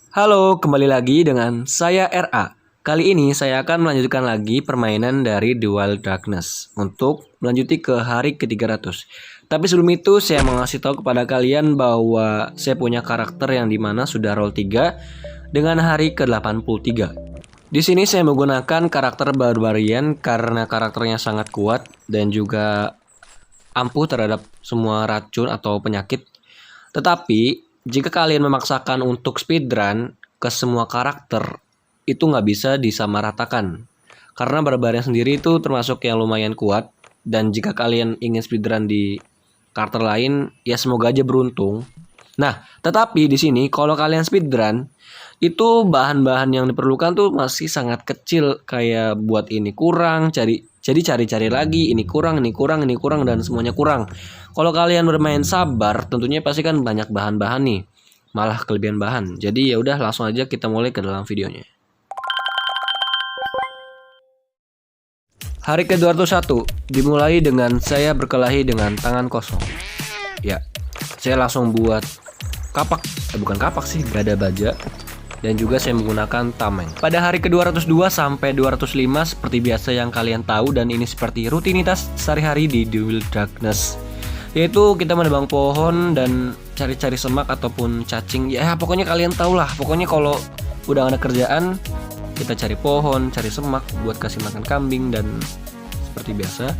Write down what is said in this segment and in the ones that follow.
Halo, kembali lagi dengan saya RA. Kali ini saya akan melanjutkan lagi permainan dari The Wild Darkness untuk melanjuti ke hari ke-300. Tapi sebelum itu saya mau ngasih tahu kepada kalian bahwa saya punya karakter yang dimana sudah roll 3 dengan hari ke-83. Di sini saya menggunakan karakter Barbarian karena karakternya sangat kuat dan juga ampuh terhadap semua racun atau penyakit. Tetapi jika kalian memaksakan untuk speedrun ke semua karakter, itu nggak bisa disamaratakan. Karena Barbarian sendiri itu termasuk yang lumayan kuat, dan jika kalian ingin speedrun di karakter lain, ya semoga aja beruntung. Nah, tetapi di sini kalau kalian speedrun, itu bahan-bahan yang diperlukan tuh masih sangat kecil, kayak buat ini kurang, jadi cari-cari lagi, ini kurang, ini kurang, ini kurang, dan semuanya kurang. Kalau kalian bermain sabar, tentunya pasti kan banyak bahan-bahan nih, malah kelebihan bahan. Jadi ya udah langsung aja kita mulai ke dalam videonya. Hari ke-201 dimulai dengan saya berkelahi dengan tangan kosong. Ya, saya langsung buat kapak, bukan kapak sih, gak ada baja. Dan juga saya menggunakan tameng. Pada hari ke-202 sampai 205 seperti biasa yang kalian tahu, dan ini seperti rutinitas sehari-hari di The Wild Darkness, yaitu kita menebang pohon dan cari-cari semak ataupun cacing. Ya pokoknya kalian tahu lah. Pokoknya kalau udah ada kerjaan, kita cari pohon, cari semak buat kasih makan kambing, dan seperti biasa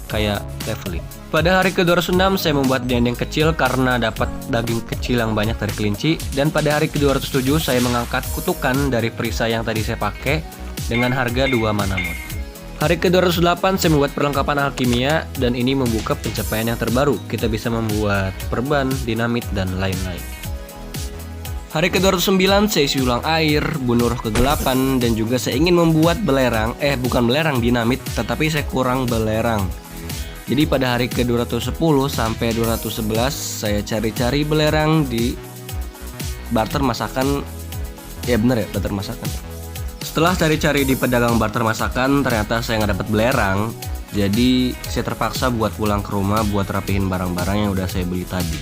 kayak leveling. Pada hari ke-206 saya membuat dendeng kecil karena dapat daging kecil yang banyak dari kelinci. Dan pada hari ke-207 saya mengangkat kutukan dari perisai yang tadi saya pakai dengan harga 2 mana mod. Hari ke-208 saya membuat perlengkapan alkimia, dan ini membuka pencapaian yang terbaru. Kita bisa membuat perban, dinamit, dan lain-lain. Hari ke-209 saya isi ulang air, bunuh roh kegelapan, dan juga saya ingin membuat belerang. Bukan belerang, dinamit, tetapi saya kurang belerang. Jadi pada hari ke-210 sampai 211 saya cari-cari belerang di barter masakan. Ya bener ya, barter masakan. Setelah cari-cari di pedagang barter masakan, ternyata saya nggak dapat belerang. Jadi saya terpaksa buat pulang ke rumah buat rapihin barang-barang yang udah saya beli tadi.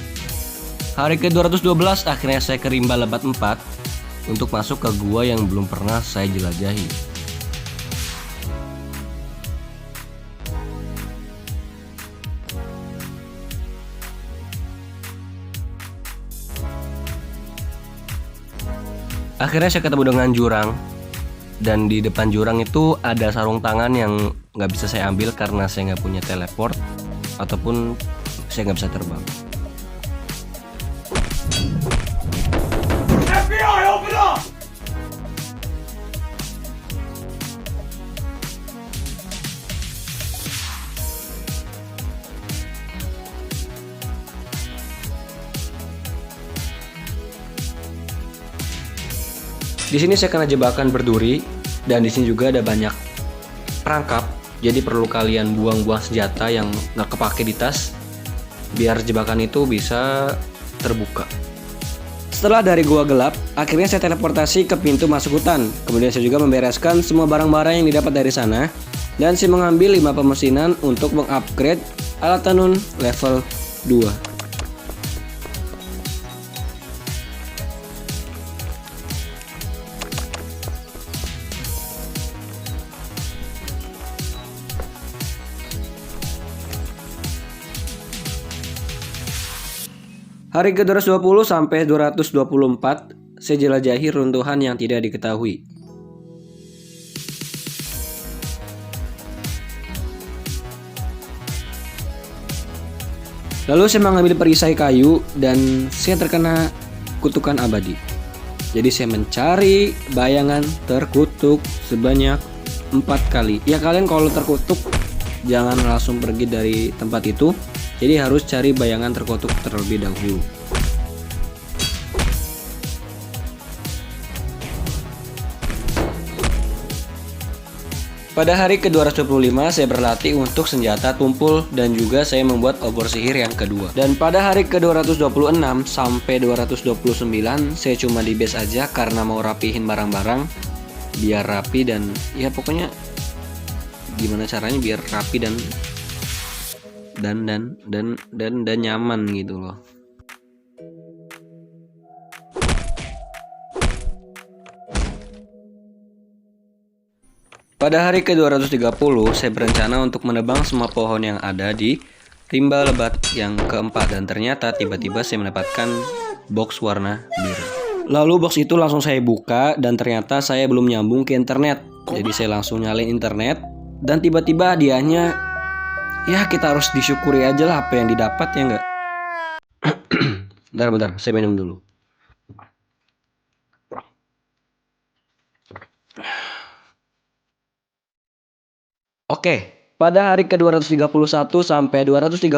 Hari ke-212 akhirnya saya ke rimba lebat 4 untuk masuk ke gua yang belum pernah saya jelajahi. Akhirnya saya ketemu dengan jurang. Dan di depan jurang itu ada sarung tangan yang nggak bisa saya ambil karena saya nggak punya teleport ataupun saya nggak bisa terbang. FBI, open up! Di sini saya kena jebakan berduri, dan di sini juga ada banyak perangkap. Jadi perlu kalian buang-buang senjata yang nggak kepake di tas, biar jebakan itu bisa terbuka. Setelah dari gua gelap, akhirnya saya teleportasi ke pintu masuk hutan. Kemudian saya juga membereskan semua barang-barang yang didapat dari sana, dan saya mengambil 5 pemesinan untuk mengupgrade alat tenun level 2. Hari ke-220 sampai 224 saya jelajahi runtuhan yang tidak diketahui. Lalu saya mengambil perisai kayu dan saya terkena kutukan abadi. Jadi saya mencari bayangan terkutuk sebanyak 4 kali. Ya kalian kalau terkutuk jangan langsung pergi dari tempat itu. Jadi harus cari bayangan terkutuk terlebih dahulu. Pada hari ke-225 saya berlatih untuk senjata tumpul dan juga saya membuat obor sihir yang kedua. Dan pada hari ke-226 sampai 229 saya cuma di base aja karena mau rapihin barang-barang biar rapi, dan ya pokoknya gimana caranya biar rapi dan nyaman gitu loh. Pada hari ke-230, saya berencana untuk menebang semua pohon yang ada di rimba lebat yang keempat, dan ternyata tiba-tiba saya mendapatkan box warna biru. Lalu box itu langsung saya buka dan ternyata saya belum nyambung ke internet. Jadi saya langsung nyalain internet dan tiba-tiba hadiahnya, ya kita harus disyukuri aja lah apa yang didapat, ya enggak? Bentar, saya minum dulu. Oke, pada hari ke-231 sampai 235,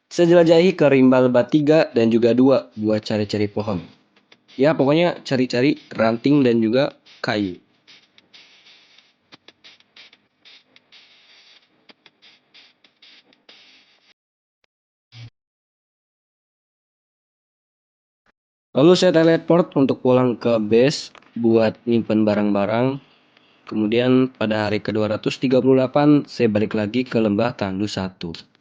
saya jelajahi ke rimba lebat 3 dan juga 2 buat cari-cari pohon. Ya, pokoknya cari-cari ranting dan juga kayu. Lalu saya teleport untuk pulang ke base buat nyimpen barang-barang. Kemudian pada hari ke-238 saya balik lagi ke lembah tandus 1.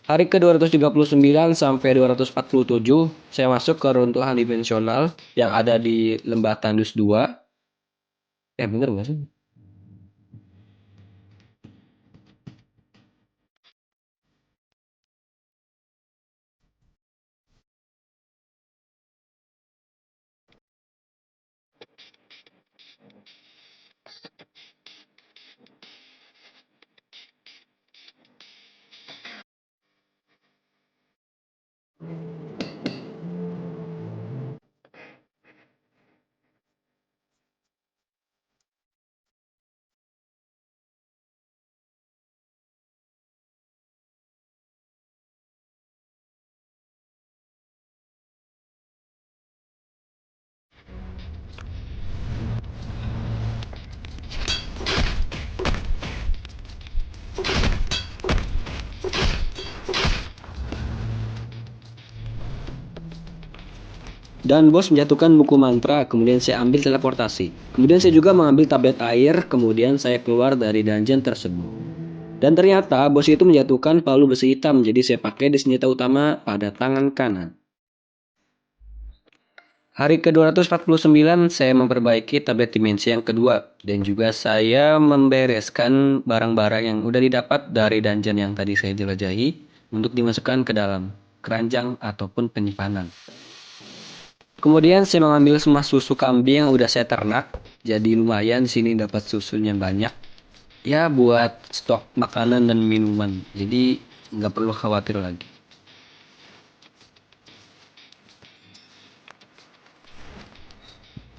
Hari ke-239 sampai 247 saya masuk ke runtuhan dimensional yang ada di lembah tandus 2. Bener gak sih? Dan bos menjatuhkan buku mantra, kemudian saya ambil teleportasi. Kemudian saya juga mengambil tablet air, kemudian saya keluar dari dungeon tersebut. Dan ternyata bos itu menjatuhkan palu besi hitam, jadi saya pakai di senjata utama pada tangan kanan. Hari ke-249 saya memperbaiki tablet dimensi yang kedua, dan juga saya membereskan barang-barang yang udah didapat dari dungeon yang tadi saya jelajahi untuk dimasukkan ke dalam keranjang ataupun penyimpanan. Kemudian saya mengambil semua susu kambing yang udah saya ternak, jadi lumayan sini dapat susunya banyak. Ya buat stok makanan dan minuman, jadi nggak perlu khawatir lagi.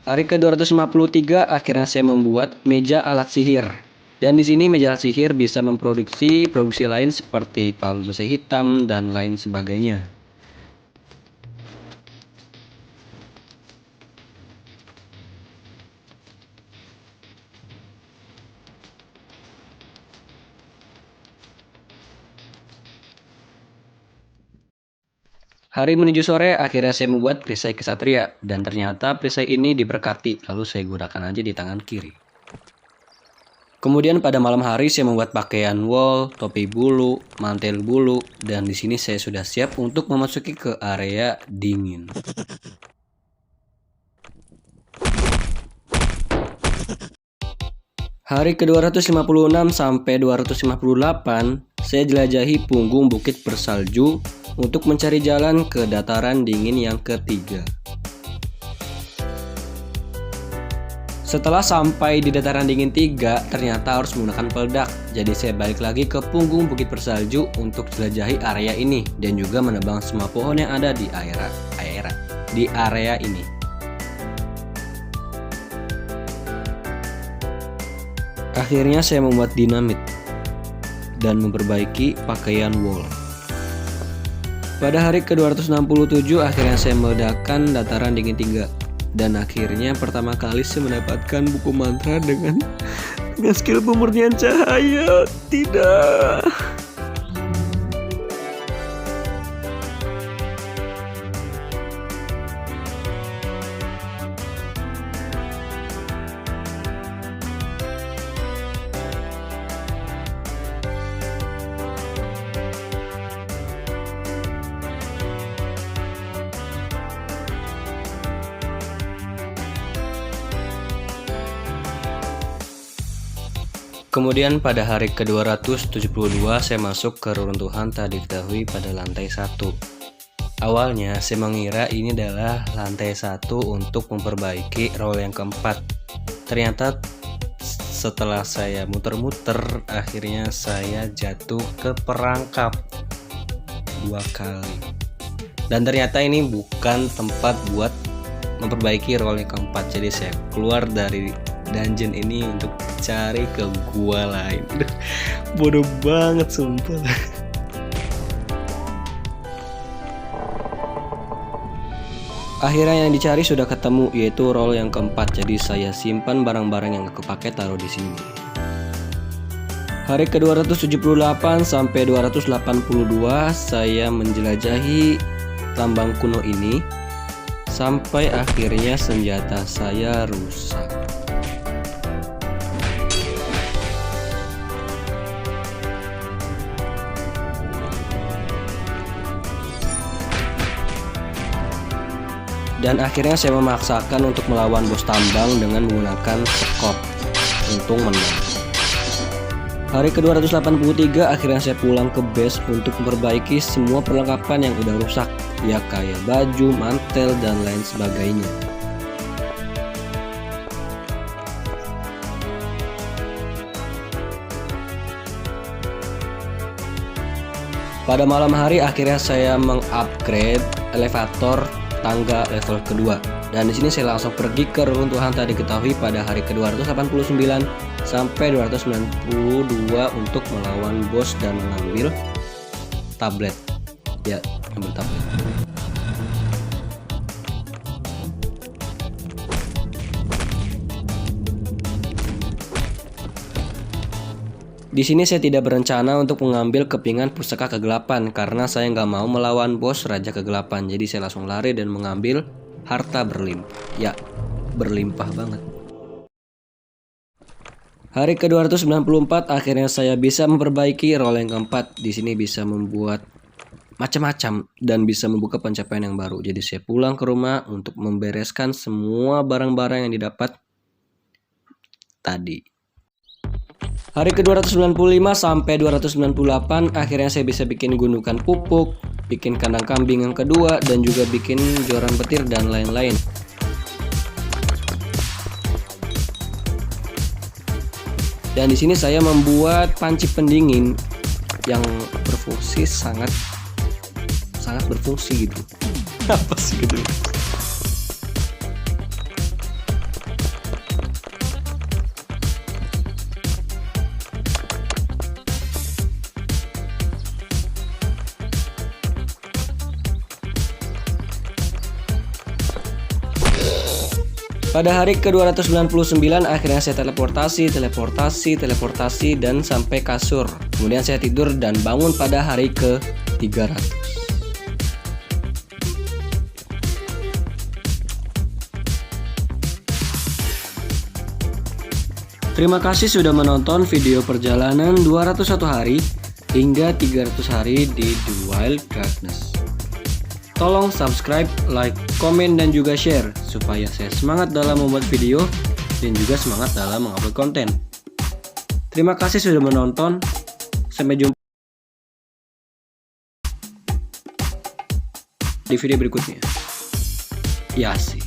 Hari ke-253 akhirnya saya membuat meja alat sihir. Dan di sini meja alat sihir bisa memproduksi produksi lain seperti palu besi hitam dan lain sebagainya. Hari menuju sore, akhirnya saya membuat perisai kesatria. Dan ternyata perisai ini diberkati, lalu saya gunakan aja di tangan kiri. Kemudian pada malam hari saya membuat pakaian wool, topi bulu, mantel bulu, dan di sini saya sudah siap untuk memasuki ke area dingin. Hari ke-256 sampai 258, saya jelajahi punggung bukit bersalju untuk mencari jalan ke dataran dingin yang ketiga. Setelah sampai di dataran dingin 3, ternyata harus menggunakan peledak. Jadi saya balik lagi ke punggung bukit bersalju untuk jelajahi area ini dan juga menebang semua pohon yang ada di area ini. Akhirnya saya membuat dinamit dan memperbaiki pakaian wool. Pada hari ke-267 akhirnya saya meledakkan dataran dingin 3. Dan akhirnya pertama kali saya mendapatkan buku mantra dengan skill pemurnian cahaya. Tidak. Kemudian pada hari ke-272 saya masuk ke reruntuhan tak diketahui pada lantai 1. Awalnya saya mengira ini adalah lantai 1 untuk memperbaiki roll yang keempat. Ternyata setelah saya muter-muter, akhirnya saya jatuh ke perangkap 2 kali. Dan ternyata ini bukan tempat buat memperbaiki roll yang keempat. Jadi saya keluar dari dungeon ini untuk cari ke gua lain. Bodoh banget sumpah. Akhirnya yang dicari sudah ketemu, yaitu roll yang keempat. Jadi saya simpan barang-barang yang gak kepake, taruh di sini. Hari ke-278 sampai 282 saya menjelajahi tambang kuno ini sampai akhirnya senjata saya rusak. Dan akhirnya saya memaksakan untuk melawan bos tambang dengan menggunakan sekop. Untung menang. Hari ke-283 akhirnya saya pulang ke base untuk memperbaiki semua perlengkapan yang udah rusak, ya kayak baju, mantel, dan lain sebagainya. Pada malam hari akhirnya saya mengupgrade elevator tangga level kedua, dan di sini saya langsung pergi ke reruntuhan tak diketahui pada hari ke-289 sampai 292 untuk melawan bos dan mengambil tablet. Ya, ambil tablet. Di sini saya tidak berencana untuk mengambil kepingan pusaka kegelapan karena saya nggak mau melawan bos Raja Kegelapan. Jadi saya langsung lari dan mengambil harta berlimpah. Ya, berlimpah banget. Hari ke-294 akhirnya saya bisa memperbaiki roll yang keempat. Di sini bisa membuat macam-macam dan bisa membuka pencapaian yang baru. Jadi saya pulang ke rumah untuk membereskan semua barang-barang yang didapat tadi. Hari ke-295 sampai 298 akhirnya saya bisa bikin gundukan pupuk, bikin kandang kambing yang kedua, dan juga bikin joran petir dan lain-lain. Dan di sini saya membuat panci pendingin yang berfungsi sangat berfungsi gitu. Apa sih gitu? Pada hari ke-299 akhirnya saya teleportasi dan sampai kasur. Kemudian saya tidur dan bangun pada hari ke-300. Terima kasih sudah menonton video perjalanan 201 hari hingga 300 hari di The Wild Darkness. Tolong subscribe, like, komen, dan juga share supaya saya semangat dalam membuat video dan juga semangat dalam mengupload konten. Terima kasih sudah menonton. Sampai jumpa di video berikutnya. Ya sih.